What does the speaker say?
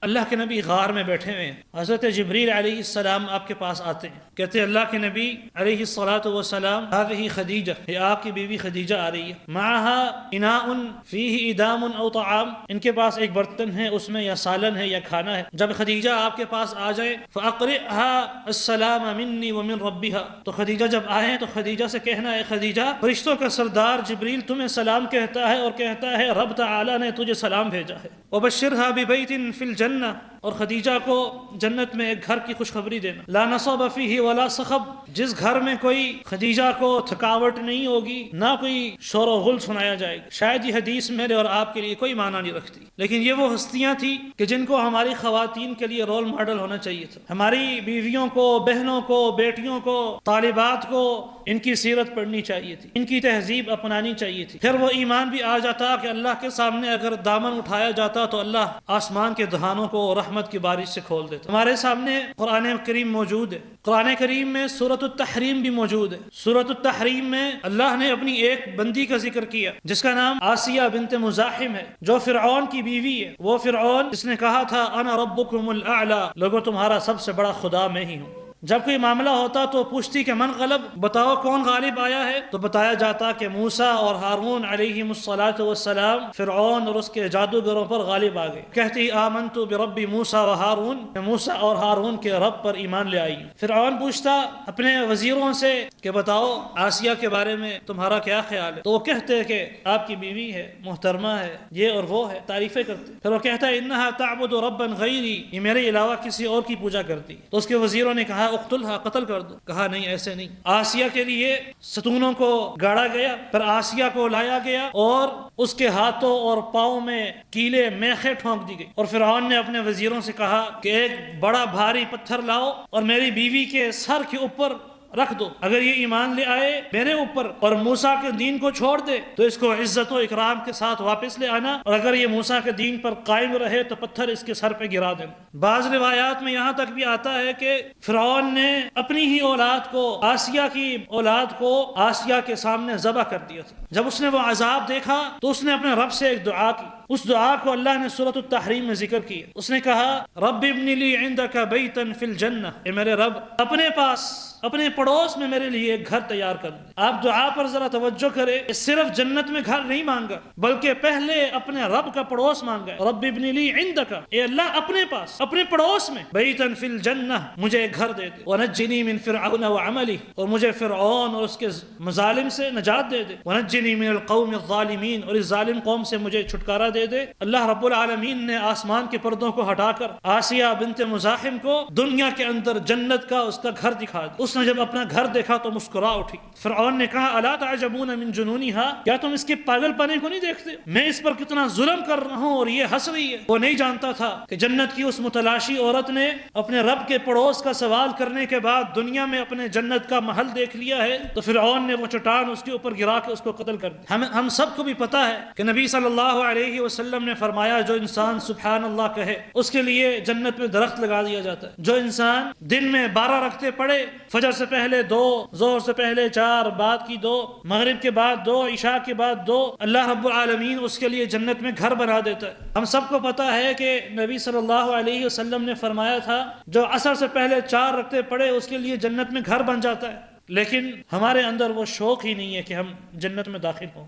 اللہ کے نبی غار میں بیٹھے ہوئے ہیں، حضرت جبریل علیہ السلام آپ کے پاس آتے ہیں، کہتے ہیں اللہ کے نبی علیہ الصلاۃ والسلام هذه خدیجہ، یہ آپ کی بیوی خدیجہ آ رہی ہے، معها اناء فیہ ادام او طعام، ان کے پاس ایک برتن ہے، اس میں یا سالن ہے یا کھانا ہے۔ جب خدیجہ آپ کے پاس آ جائے فاقرئها السلام منی ومن ربها، تو خدیجہ جب آئیں تو خدیجہ سے کہنا ہے خدیجہ فرشتوں کا سردار جبریل تمہیں سلام کہتا ہے اور کہتا ہے رب تعالی نے تجھے سلام بھیجا ہے۔ وبشرها ببیت فی الجنہ، اور خدیجہ کو جنت میں ایک گھر کی خوشخبری دینا، لا نصب فیہ ولا صخب، جس گھر میں کوئی خدیجہ کو تھکاوٹ نہیں ہوگی، نہ کوئی شور و غل سنایا جائے گا۔ شاید یہ حدیث میرے اور آپ کے لیے کوئی معنی نہیں رکھتی، لیکن یہ وہ ہستیاں تھیں کہ جن کو ہماری خواتین کے لیے رول ماڈل ہونا چاہیے تھا۔ ہماری بیویوں کو، بہنوں کو، بیٹیوں کو، طالبات کو ان کی سیرت پڑھنی چاہیے تھی، ان کی تہذیب اپنانی چاہیے تھی۔ پھر وہ ایمان بھی آ جاتا کہ اللہ کے سامنے اگر دامن اٹھایا جاتا تو اللہ آسمان کے دہانوں کو رحمت کی بارش سے کھول دیتا۔ ہمارے سامنے قرآن کریم موجود ہے، قرآن کریم میں سورۃ التحریم بھی موجود ہے۔ سورۃ التحریم میں اللہ نے اپنی ایک بندی کا ذکر کیا جس کا نام آسیہ بنت مزاحم ہے، جو فرعون کی بیوی ہے۔ وہ فرعون جس نے کہا تھا انا ربکم الاعلی، لوگو تمہارا سب سے بڑا خدا میں ہی ہوں۔ جب کوئی معاملہ ہوتا تو پوچھتی کہ من غلب، بتاؤ کون غالب آیا ہے، تو بتایا جاتا کہ موسیٰ اور ہارون علیہم الصلاۃ والسلام فرعون اور اس کے جادوگروں پر غالب آ گئے۔ کہتی آمنت برب موسیٰ و ہارون، میں موسیٰ اور ہارون کے رب پر ایمان لے آئی ہوں۔ فرعون پوچھتا اپنے وزیروں سے کہ بتاؤ آسیہ کے بارے میں تمہارا کیا خیال ہے، تو وہ کہتے کہ آپ کی بیوی ہے، محترمہ ہے، یہ اور وہ ہے، تعریفیں کرتے۔ پھر وہ کہتا ہے انہا تعبد ربا غیری، یہ میرے علاوہ کسی اور کی پوجا کرتی۔ تو اس کے وزیروں نے کہا اقتلها، قتل کر دو۔ کہا نہیں ایسے نہیں، آسیہ کے لیے ستونوں کو گاڑا گیا، پھر آسیہ کو لایا گیا اور اس کے ہاتھوں اور پاؤں میں کیلے میخیں ٹھونک دی گئی، اور فرعون نے اپنے وزیروں سے کہا کہ ایک بڑا بھاری پتھر لاؤ اور میری بیوی کے سر کے اوپر رکھ دو، اگر یہ ایمان لے آئے میرے اوپر اور موسیٰ کے دین کو چھوڑ دے تو اس کو عزت و اکرام کے ساتھ واپس لے آنا، اور اگر یہ موسیٰ کے دین پر قائم رہے تو پتھر اس کے سر پہ گرا دینا۔ بعض روایات میں یہاں تک بھی آتا ہے کہ فرعون نے اپنی ہی اولاد کو، آسیہ کی اولاد کو آسیہ کے سامنے ذبح کر دیا تھا۔ جب اس نے وہ عذاب دیکھا تو اس نے اپنے رب سے ایک دعا کی، اس دعا کو اللہ نے سورۃ التحریم میں ذکر کیا۔ اس نے کہا رب ابن لی عندک بیتا فی الجنہ، اے میرے رب اپنے پاس، اپنے پڑوس میں میرے لیے ایک گھر تیار کر دیں۔ آپ دعا پر ذرا توجہ کرے، صرف جنت میں گھر نہیں مانگا بلکہ پہلے اپنے رب کا پڑوس مانگا، رب ابن لی عندک، اے اللہ اپنے پاس، اپنے پڑوس میں، بیتا فی الجنہ، مجھے ایک گھر دے دے، ونجنی من فرعون وعملہ، اور مجھے فرعون اور اس کے مظالم سے نجات دے دے، ونجنی من القوم الظالمین، اور اس ظالم قوم سے مجھے چھٹکارا دے دے۔ اللہ رب العالمین نے آسمان کے پردوں کو ہٹا کر آسیہ بنت مزاحم کو دنیا کے اندر جنت کا اس کا گھر دکھا دیا۔ اس نے جب اپنا گھر دیکھا تو مسکرا اٹھی۔ فرعون نے کہا الا تعجبون من جنونها، کیا تم اس کے پاگل پنے کو نہیں دیکھتے، میں اس پر کتنا ظلم کر رہا ہوں اور یہ ہنس رہی ہے۔ وہ نہیں جانتا تھا کہ جنت کی اس متلاشی عورت نے اپنے رب کے پڑوس کا سوال کرنے کے بعد دنیا میں اپنے جنت کا محل دیکھ لیا ہے، تو فرعون نے وہ چٹان اس کے اوپر گرا کے اس کو قتل کر دیا۔ ہم سب کو بھی پتا ہے کہ نبی صلی اللہ علیہ وسلم نے فرمایا جو انسان سبحان اللہ کہے اس کے لیے جنت میں درخت لگا دیا جاتا ہے۔ جو انسان دن میں 12 رکعتیں پڑھے، فجر سے پہلے 2، ظہر سے پہلے 4، بعد کی 2، مغرب کے بعد 2، عشاء کے بعد 2، اللہ رب العالمین اس کے لیے جنت میں گھر بنا دیتا ہے۔ ہم سب کو پتا ہے کہ نبی صلی اللہ علیہ وسلم نے فرمایا تھا جو عصر سے پہلے 4 رکعتیں پڑھے اس کے لیے جنت میں گھر بن جاتا ہے، لیکن ہمارے اندر وہ شوق ہی نہیں ہے کہ ہم جنت میں داخل ہوں۔